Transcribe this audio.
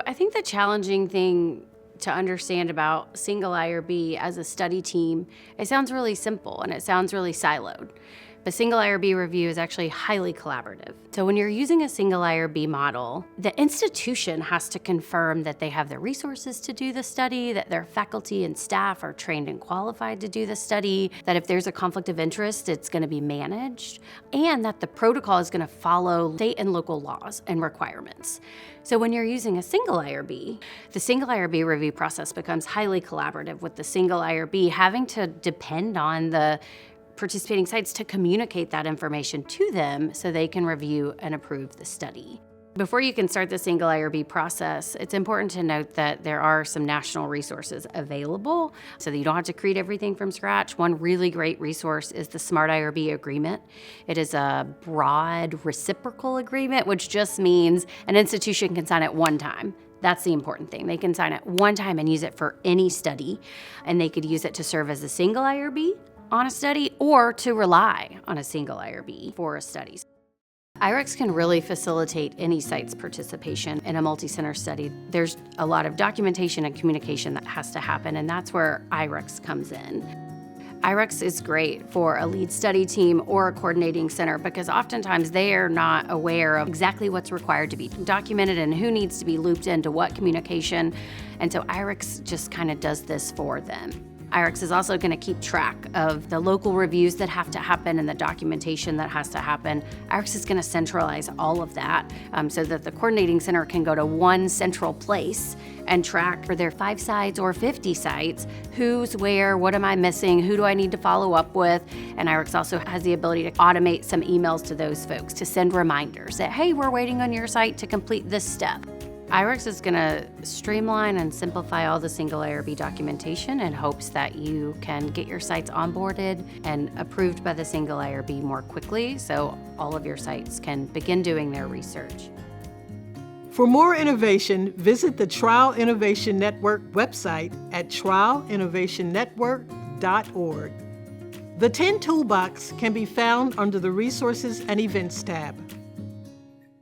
I think the challenging thing to understand about single IRB as a study team, it sounds really simple and it sounds really siloed. But single IRB review is actually highly collaborative. So when you're using a single IRB model, the institution has to confirm that they have the resources to do the study, that their faculty and staff are trained and qualified to do the study, that if there's a conflict of interest, it's going to be managed, and that the protocol is going to follow state and local laws and requirements. So when you're using a single IRB, the single IRB review process becomes highly collaborative, with the single IRB having to depend on the participating sites to communicate that information to them so they can review and approve the study. Before you can start the single IRB process, it's important to note that there are some national resources available so that you don't have to create everything from scratch. One really great resource is the Smart IRB Agreement. It is a broad reciprocal agreement, which just means an institution can sign it one time. That's the important thing. They can sign it one time and use it for any study, and they could use it to serve as a single IRB on a study or to rely on a single IRB for a study. IREx can really facilitate any site's participation in a multi-center study. There's a lot of documentation and communication that has to happen, and that's where IREx comes in. IREx is great for a lead study team or a coordinating center because oftentimes they are not aware of exactly what's required to be documented and who needs to be looped into what communication, and so IREx just kind of does this for them. IREx is also going to keep track of the local reviews that have to happen and the documentation that has to happen. IREx is going to centralize all of that so that the coordinating center can go to one central place and track for their 5 sites or 50 sites, who's where, what am I missing, who do I need to follow up with, and IREx also has the ability to automate some emails to those folks to send reminders that, hey, we're waiting on your site to complete this step. IREx is going to streamline and simplify all the single IRB documentation in hopes that you can get your sites onboarded and approved by the single IRB more quickly so all of your sites can begin doing their research. For more innovation, visit the Trial Innovation Network website at trialinnovationnetwork.org. The 10 Toolbox can be found under the Resources and Events tab.